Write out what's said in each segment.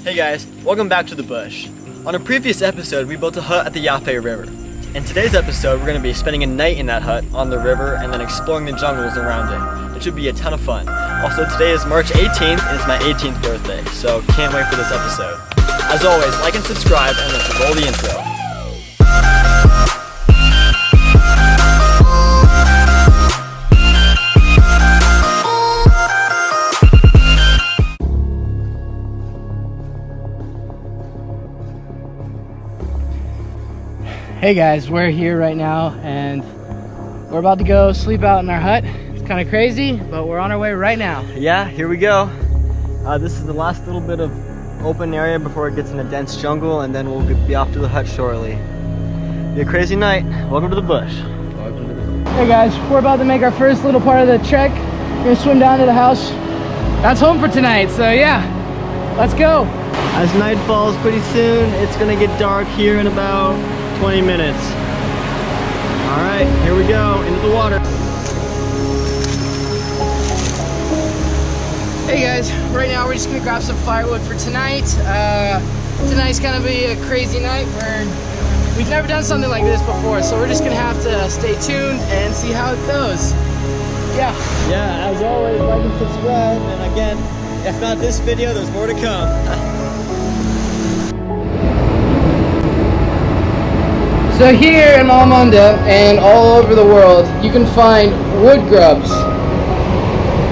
Hey guys, welcome back to the bush. On a previous episode, we built a hut at the YAFE River. In today's episode, we're going to be spending a night in that hut on the river and then exploring the jungles around it. It should be a ton of fun. Also, today is March 18th and it's my 18th birthday, so can't wait for this episode. As always, like and subscribe and let's roll the intro. Hey guys, we're here right now and we're about to go sleep out in our hut. It's kind of crazy, but we're on our way right now. Yeah, here we go. This is the last little bit of open area before it gets in a dense jungle, and then we'll be off to the hut shortly. Be a crazy night. Welcome to the bush. Hey guys, we're about to make our first little part of the trek. We're gonna swim down to the house. That's home for tonight, so yeah, let's go. As night falls pretty soon, it's gonna get dark here in about 20 minutes. All right, here we go, into the water. Hey guys, right now we're just gonna grab some firewood for tonight. Tonight's gonna be a crazy night. We've never done something like this before, so we're just gonna have to stay tuned and see how it goes. Yeah, as always, like and subscribe, and again, if not this video, there's more to come. So here in Malamonda and all over the world, you can find wood grubs.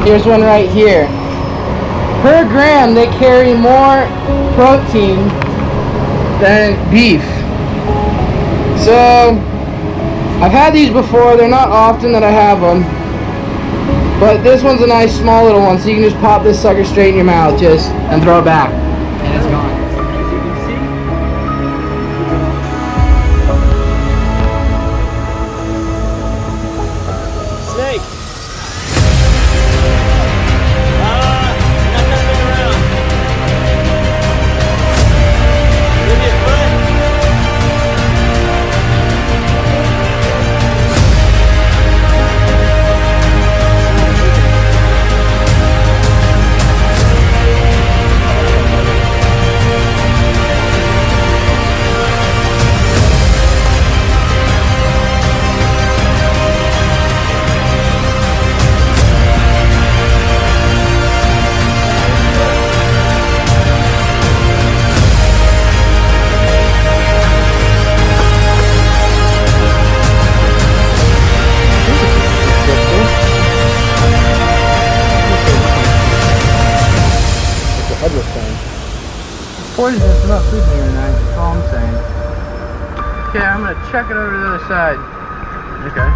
Here's one right here. Per gram, they carry more protein than beef. So, I've had these before. They're not often that I have them. But this one's a nice small little one, so you can just pop this sucker straight in your mouth and throw it back. And it's gone. Poisonous for not sleeping here tonight, that's all I'm saying. Okay, I'm gonna check it over to the other side. Okay.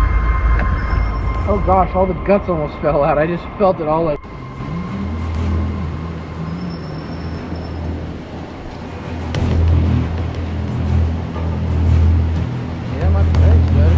Oh gosh, all the guts almost fell out. I just felt it all like... Yeah, my face, buddy.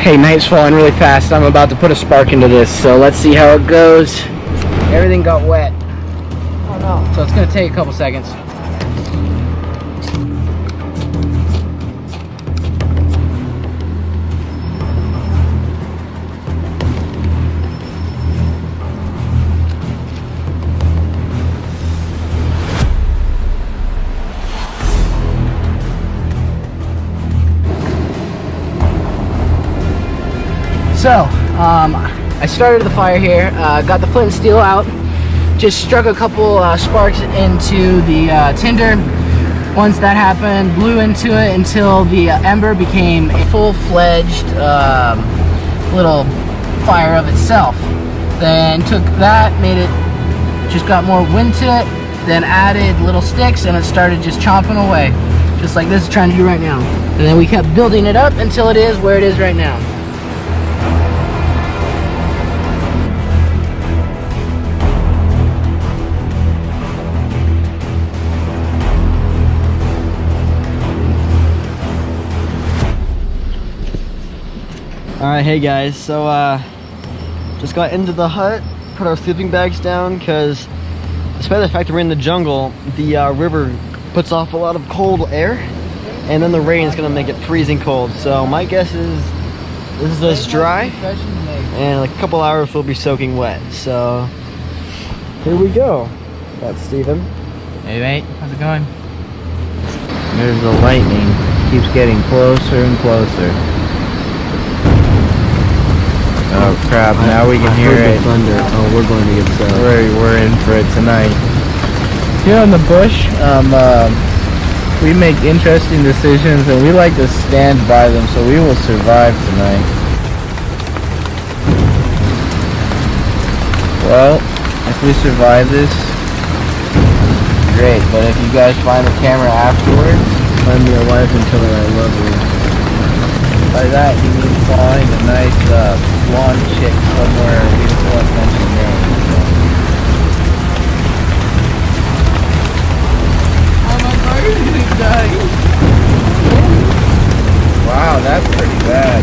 Hey, night's falling really fast. I'm about to put a spark into this, so let's see how it goes. Everything got wet. Oh no. So it's gonna take a couple seconds. So, I started the fire here, got the flint and steel out, just struck a couple sparks into the tinder. Once that happened, blew into it until the ember became a full-fledged little fire of itself. Then took that, made it, just got more wind to it, then added little sticks and it started just chomping away. Just like this is trying to do right now. And then we kept building it up until it is where it is right now. Alright, hey guys, so just got into the hut put our sleeping bags down because, despite the fact that we're in the jungle, the river puts off a lot of cold air, and then the rain is gonna make it freezing cold. So my guess is this is us dry, and in a couple hours we'll be soaking wet. So here we go. That's Steven. Hey mate, how's it going? There's the lightning. Keeps getting closer and closer. Oh crap, now we can hear it. Thunder. Oh, we're going to get soaked. We're in for it tonight. Here in the bush, we make interesting decisions and we like to stand by them, so we will survive tonight. Well, if we survive this, great, but if you guys find the camera afterwards, Find me a wife and tell her I love her. by that he means find a nice blonde chick somewhere we won't mention names. So. Oh my god, you're dying. Wow, that's pretty bad.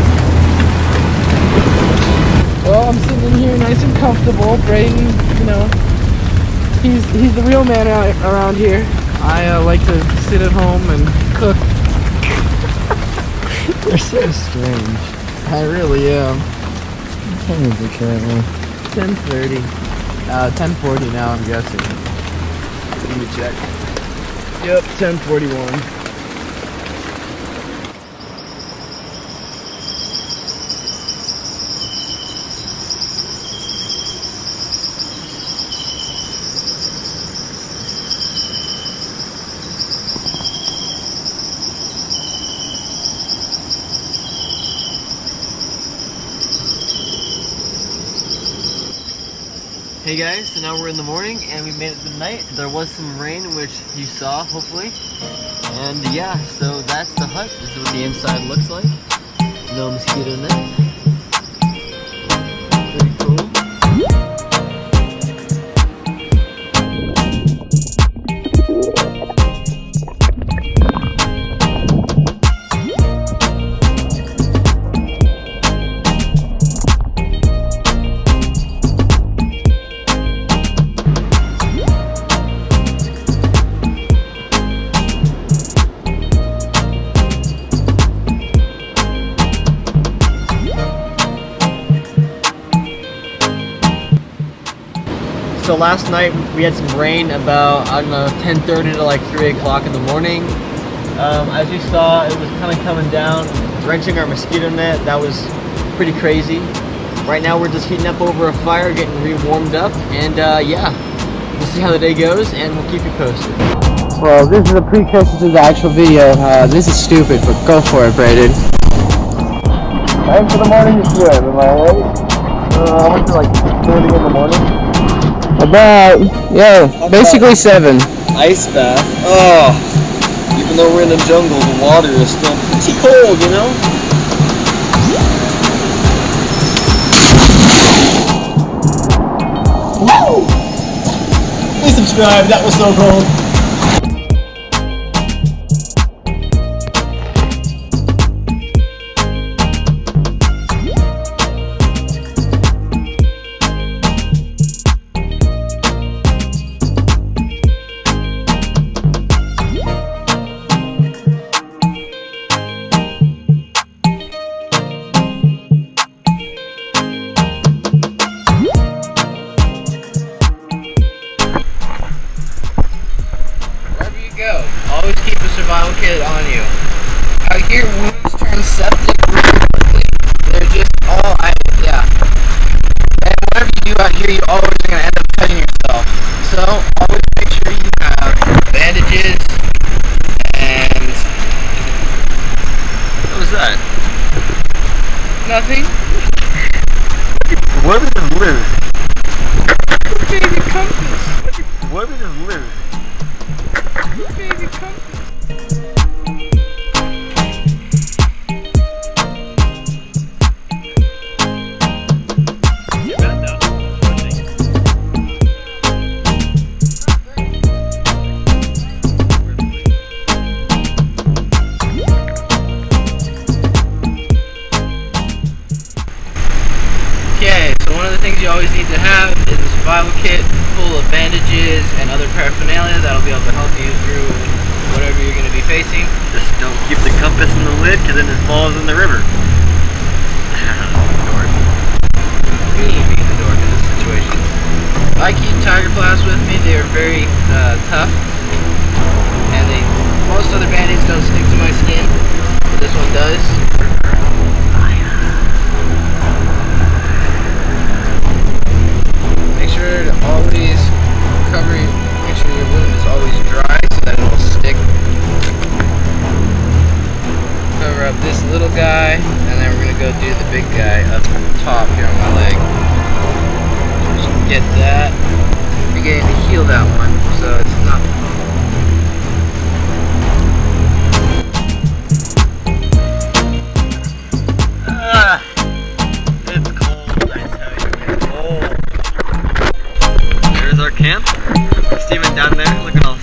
Well, I'm sitting here nice and comfortable. Brayden, you know, he's the real man around here. I like to sit at home and cook. You're so strange. I really am. What time is it currently? 10:30. 10:40 now, I'm guessing. Let me check. Yep, 10:41. Hey guys, so now we're in the morning and we made it to night. There was some rain, which you saw, hopefully. And yeah, so that's the hut. This is what the inside looks like. No mosquito net. Pretty cool. So last night we had some rain about, I don't know, 10:30 to like 3 o'clock in the morning. As you saw, it was kind of coming down, drenching our mosquito net. That was pretty crazy. Right now we're just heating up over a fire, getting re-warmed up, and yeah, we'll see how the day goes and we'll keep you posted. Well, this is a precursor to the actual video. This is stupid, but go for it, Brayden. Time for the morning swim, am I right? I went to like 30 in the morning. About, yeah, basically 7. Ice bath. Oh, even though we're in the jungle, the water is still pretty cold, you know? Woo! Please subscribe, that was so cold. Always keep a survival kit on you. Out here, wounds turn septic really quickly. They're just all, yeah. And whatever you do out here, you always are going to end up cutting yourself. So, always make sure you have bandages and... What was that? Nothing. What did it lose? Baby compass. What did it lose? Baby compass. Okay, so one of the things you always need to have is a full of bandages and other paraphernalia that'll be able to help you through whatever you're going to be facing. Just don't keep the compass in the lid because it just falls in the river. Dork. Me being the dork in this situation. I keep tiger flasks with me. They are very tough, and most other band-aids don't stick to my skin, but this one does. Make sure to always make sure your wound is always dry so that it will stick. Cover up this little guy, and then we're gonna go do the big guy up top here on my leg. Just get that. You're getting to heal that one, so it's not. It's cold, I tell you, it's cold. There's our camp. Steven down there looking all